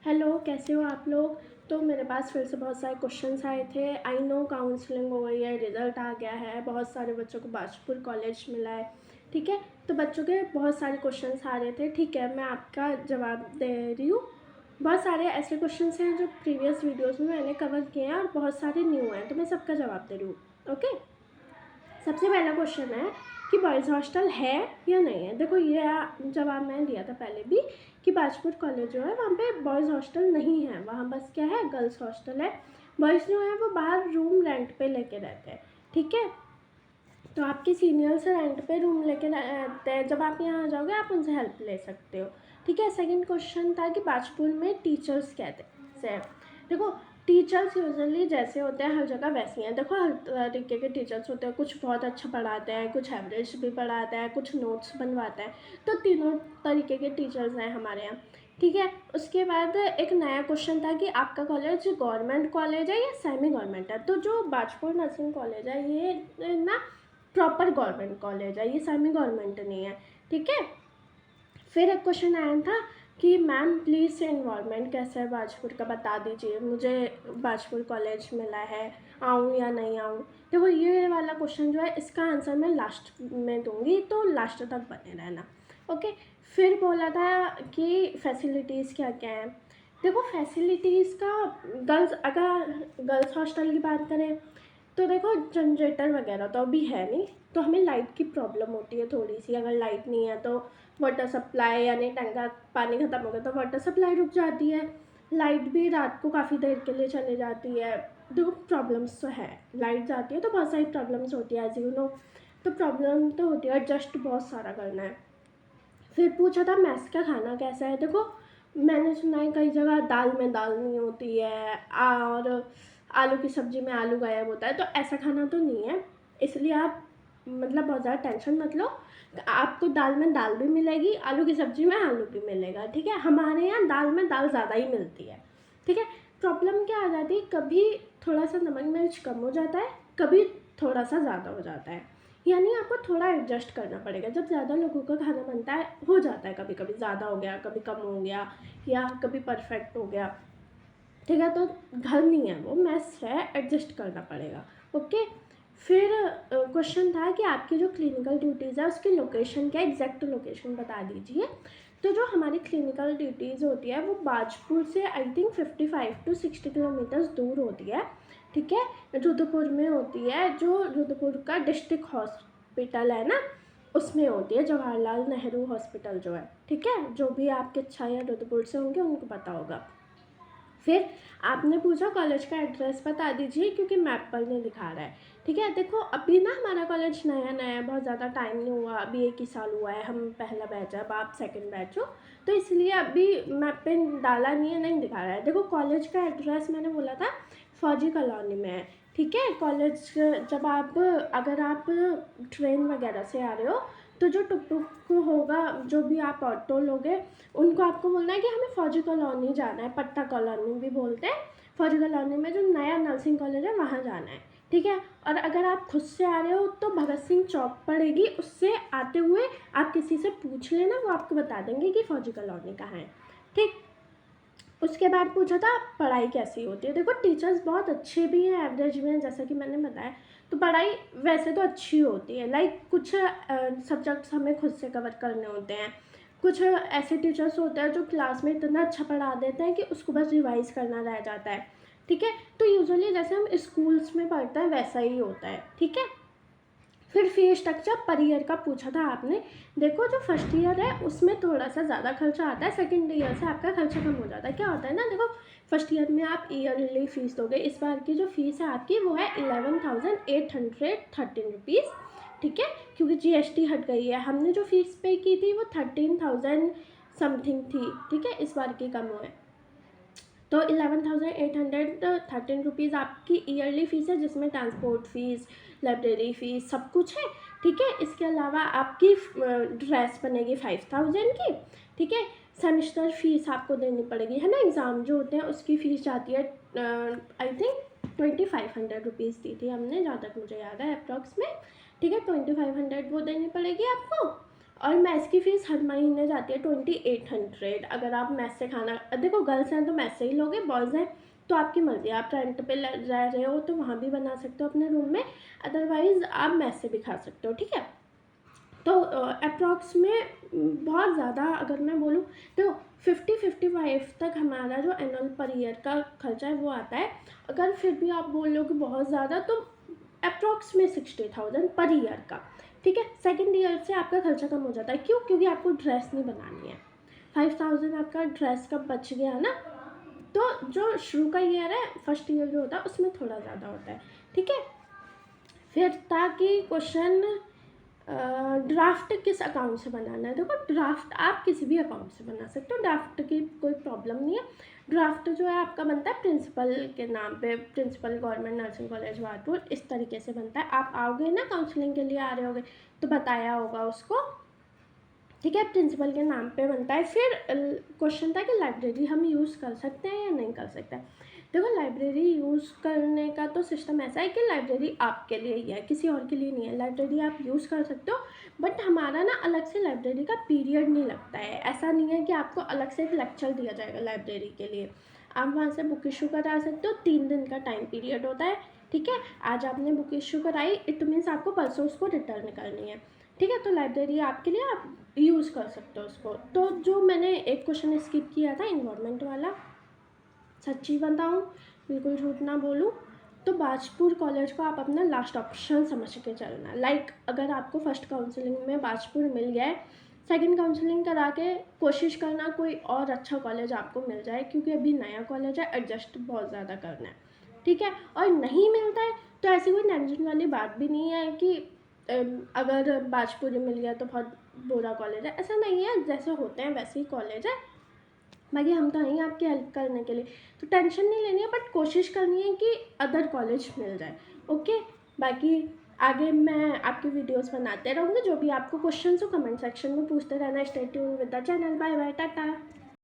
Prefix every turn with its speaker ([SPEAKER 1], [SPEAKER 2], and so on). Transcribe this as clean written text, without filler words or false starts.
[SPEAKER 1] Hello, कैसे हो आप लोग। तो मेरे पास फिर से बहुत सारे क्वेश्चंस आए थे। आई नो काउंसलिंग हो गई है, रिज़ल्ट आ गया है, बहुत सारे बच्चों को बाजपुर कॉलेज मिला है। ठीक है, तो बच्चों के बहुत सारे क्वेश्चंस आ रहे थे। ठीक है, मैं आपका जवाब दे रही हूँ। बहुत सारे ऐसे क्वेश्चंस हैं जो प्रीवियस वीडियोज़ में मैंने कवर किए हैं और बहुत सारे न्यू हैं, तो मैं सबका जवाब दे रही हूँ। ओके, सबसे पहला क्वेश्चन है कि बॉयज़ हॉस्टल है या नहीं है। देखो, ये जवाब मैंने दिया था पहले भी कि बाजपुर कॉलेज जो है वहाँ पे बॉयज़ हॉस्टल नहीं है, वहाँ बस क्या है, गर्ल्स हॉस्टल है। बॉयज़ जो है वो बाहर रूम रेंट पे लेके रहते हैं। ठीक है, तो आपके सीनियर से रेंट पे रूम लेके रहते हैं, जब आप यहाँ आ जाओगे आप उनसे हेल्प ले सकते हो। ठीक है, सेकंड क्वेश्चन था कि बाजपुर में टीचर्स कैसे हैं। देखो, टीचर्स यूजुअली जैसे होते हैं हर जगह वैसे हैं। देखो, हर तरीके के टीचर्स होते हैं, कुछ बहुत अच्छा पढ़ाते हैं, कुछ एवरेज भी पढ़ाते हैं, कुछ नोट्स बनवाते हैं। तो तीनों तरीके के टीचर्स हैं हमारे यहाँ। ठीक है, उसके बाद एक नया क्वेश्चन था कि आपका कॉलेज गवर्नमेंट कॉलेज है या सेमी गवर्नमेंट है। तो जो बाजपुर नर्सिंग कॉलेज है ये ना प्रॉपर गवर्नमेंट कॉलेज है, ये सेमी गवर्नमेंट नहीं है। ठीक है, फिर एक क्वेश्चन आया था कि मैम प्लीज़ इन्वायरमेंट कैसा है बाजपुर का बता दीजिए, मुझे बाजपुर कॉलेज मिला है, आऊँ या नहीं आऊँ। देखो, ये वाला क्वेश्चन जो है इसका आंसर मैं लास्ट में दूँगी, तो लास्ट तक बने रहना। ओके, फिर बोला था कि फैसिलिटीज़ क्या क्या हैं। देखो, फैसिलिटीज़ का अगर गर्ल्स हॉस्टल की बात करें तो देखो, जनरेटर वगैरह तो अभी है नहीं, तो हमें लाइट की प्रॉब्लम होती है थोड़ी सी। अगर लाइट नहीं है तो वाटर सप्लाई, यानी टैंकर पानी ख़त्म हो गया तो वाटर सप्लाई रुक जाती है। लाइट भी रात को काफ़ी देर के लिए चली जाती है। देखो, प्रॉब्लम्स तो है, लाइट जाती है तो बहुत सारी प्रॉब्लम्स होती है, एज यू नो। तो प्रॉब्लम तो होती है, एडजस्ट बहुत सारा करना है। फिर पूछा था मैस का खाना कैसा है। देखो, मैंने सुना है कई जगह दाल में दाल नहीं होती है और आलू की सब्ज़ी में आलू गायब होता है, तो ऐसा खाना तो नहीं है। इसलिए आप मतलब बहुत ज़्यादा टेंशन मत लो, आपको दाल में दाल भी मिलेगी, आलू की सब्ज़ी में आलू भी मिलेगा। ठीक है, हमारे यहाँ दाल में दाल ज़्यादा ही मिलती है। ठीक है, प्रॉब्लम क्या आ जाती है, कभी थोड़ा सा नमक मिर्च कम हो जाता है, कभी थोड़ा सा ज़्यादा हो जाता है, यानी आपको थोड़ा एडजस्ट करना पड़ेगा। जब ज़्यादा लोगों का खाना बनता है, हो जाता है कभी कभी ज़्यादा हो गया, कभी कम हो गया, या कभी परफेक्ट हो गया। ठीक है, तो घर नहीं है वो, मेस है, एडजस्ट करना पड़ेगा। ओके, फिर क्वेश्चन था कि आपकी जो क्लिनिकल ड्यूटीज़ है उसकी लोकेशन क्या, एग्जैक्ट लोकेशन बता दीजिए। तो जो हमारी क्लिनिकल ड्यूटीज़ होती है वो बाजपुर से आई थिंक 55 to 60 किलोमीटर्स दूर होती है। ठीक है, रुद्रपुर में होती है, जो रुद्रपुर का डिस्ट्रिक्ट हॉस्पिटल है ना, उसमें होती है, जवाहरलाल नेहरू हॉस्पिटल जो है। ठीक है, जो भी आपके छाया रुद्रपुर से होंगे उनको पता होगा। फिर आपने पूछा कॉलेज का एड्रेस बता दीजिए, क्योंकि मैप पर नहीं दिखा रहा है। ठीक है, देखो अभी ना हमारा कॉलेज नया नया है, बहुत ज़्यादा टाइम नहीं हुआ, अभी 1 ही साल हुआ है, हम पहला बैच है, अब आप सेकंड बैच हो, तो इसलिए अभी मैप पे डाला नहीं है, नहीं दिखा रहा है। देखो, कॉलेज का एड्रेस मैंने बोला था फौजी कॉलोनी में है। ठीक है, कॉलेज जब आप अगर आप ट्रेन वगैरह से आ रहे हो तो जो टुक टुक होगा, जो भी आप ऑटो लोगे, उनको आपको बोलना है कि हमें फौजी कॉलोनी जाना है, पट्टा कॉलोनी भी बोलते हैं। फौजी कॉलोनी में जो नया नर्सिंग कॉलेज है वहाँ जाना है। ठीक है, और अगर आप खुद से आ रहे हो तो भगत सिंह चौक पड़ेगी, उससे आते हुए आप किसी से पूछ लेना, वो आपको बता देंगे कि फौजी कॉलोनी कहाँ है। ठीक, उसके बाद पूछा था पढ़ाई कैसी होती है। देखो, टीचर्स बहुत अच्छे भी हैं, एवरेज भी हैं, जैसा कि मैंने बताया। तो पढ़ाई वैसे तो अच्छी होती है, लाइक कुछ सब्जेक्ट्स हमें खुद से कवर करने होते हैं, कुछ ऐसे टीचर्स होते हैं जो क्लास में इतना अच्छा पढ़ा देते हैं कि उसको बस रिवाइज़ करना रह जाता है। ठीक है, तो यूजुअली जैसे हम स्कूल्स में पढ़ते हैं वैसा ही होता है। ठीक है, फिर फीस स्ट्रक्चर पर ईयर का पूछा था आपने। देखो, जो फर्स्ट ईयर है उसमें थोड़ा सा ज़्यादा खर्चा आता है, सेकंड ईयर से आपका खर्चा कम हो जाता है। क्या होता है ना, देखो फर्स्ट ईयर में आप ईयरली फ़ीस दोगे, इस बार की जो फ़ीस है आपकी वो है 11,813 रुपीज़। ठीक है, क्योंकि जीएसटी हट गई है, हमने जो फ़ीस पे की थी वो 13,000 समथिंग थी। ठीक है, इस बार की कम हुआ है, तो 11,813 आपकी ईयरली फ़ीस है, जिसमें ट्रांसपोर्ट फ़ीस, लाइब्रेरी फ़ीस, सब कुछ है। ठीक है, इसके अलावा आपकी ड्रेस बनेगी 5,000 की। ठीक है, सेमेस्टर फ़ीस आपको देनी पड़ेगी, है ना, एग्ज़ाम जो होते हैं उसकी फ़ीस जाती है आई थिंक 2,500 रुपीज़ दी थी हमने, जहाँ तक मुझे याद है अप्रॉक्स में। ठीक है, 2,500 वो देनी पड़ेगी आपको। और मेस की फ़ीस हर महीने जाती है 2800। अगर आप मेस से खाना, देखो गर्ल्स हैं तो मेस से ही लोगे, बॉयज़ हैं तो आपकी मर्ज़ी, आप रेंट पे रह रहे हो तो वहाँ भी बना सकते हो अपने रूम में, अदरवाइज़ आप मेस से भी खा सकते हो, ठीक है। तो अप्रॉक्स में बहुत ज़्यादा अगर मैं बोलूँ तो 50-55 तक हमारा जो एनुअल पर ईयर का खर्चा है वो आता है। अगर फिर भी आप बोल लो कि बहुत ज़्यादा, तो अप्रॉक्स में 60,000 पर ईयर का, ठीक है। सेकेंड ईयर से आपका खर्चा कम हो जाता है, क्यों? क्योंकि आपको ड्रेस नहीं बनानी है। 5000 आपका ड्रेस का बच गया ना, तो जो शुरू का ईयर है, फर्स्ट ईयर जो होता है उसमें थोड़ा ज़्यादा होता है, ठीक है। फिर ताकि क्वेश्चन ड्राफ्ट किस अकाउंट से बनाना है, देखो ड्राफ्ट आप किसी भी अकाउंट से बना सकते हो, ड्राफ्ट की कोई प्रॉब्लम नहीं है। ड्राफ्ट जो है आपका बनता है प्रिंसिपल के नाम पे, प्रिंसिपल गवर्नमेंट नर्सिंग कॉलेज वाटपुर, इस तरीके से बनता है। आप आओगे ना, काउंसलिंग के लिए आ रहे होगे तो बताया होगा उसको, ठीक है। प्रिंसिपल के नाम पे बनता है। फिर क्वेश्चन था कि लाइब्रेरी हम यूज़ कर सकते हैं या नहीं कर सकते हैं। देखो लाइब्रेरी यूज़ करने का तो सिस्टम ऐसा है कि लाइब्रेरी आपके लिए ही है, किसी और के लिए नहीं है। लाइब्रेरी आप यूज़ कर सकते हो, बट हमारा ना अलग से लाइब्रेरी का पीरियड नहीं लगता है। ऐसा नहीं है कि आपको अलग से एक लेक्चर दिया जाएगा लाइब्रेरी के लिए। आप वहाँ से बुक इशू करा सकते हो, 3 दिन का टाइम पीरियड होता है, ठीक है। आज आपने बुक इशू कराई, इट मीन्स आपको परसों उसको रिटर्न करनी है, ठीक है। तो लाइब्रेरी आपके लिए, आप यूज़ कर सकते हो उसको। तो जो मैंने एक क्वेश्चन स्किप किया था इन्वायरमेंट वाला, सच्ची बताऊँ, बिल्कुल झूठ ना बोलूँ, तो बाजपुर कॉलेज को आप अपना लास्ट ऑप्शन समझ के चलना। लाइक अगर आपको फर्स्ट काउंसलिंग में बाजपुर मिल गया है, सेकंड काउंसलिंग करा के कोशिश करना कोई और अच्छा कॉलेज आपको मिल जाए, क्योंकि अभी नया कॉलेज है, एडजस्ट बहुत ज़्यादा करना है, ठीक है। और नहीं मिलता है तो ऐसी कोई टेंशन वाली बात भी नहीं है कि अगर बाजपुर मिल गया तो बहुत बुरा कॉलेज है, ऐसा नहीं है। जैसे होते हैं वैसे ही कॉलेज है, बाकी हम तो हैं आपकी हेल्प करने के लिए, तो टेंशन नहीं लेनी है, बट कोशिश करनी है कि अदर कॉलेज मिल जाए, ओके। बाकी आगे मैं आपकी वीडियोस बनाते रहूँगी, जो भी आपको क्वेश्चन हो कमेंट सेक्शन में पूछते रहना। Stay tuned with the channel, bye bye, Tata.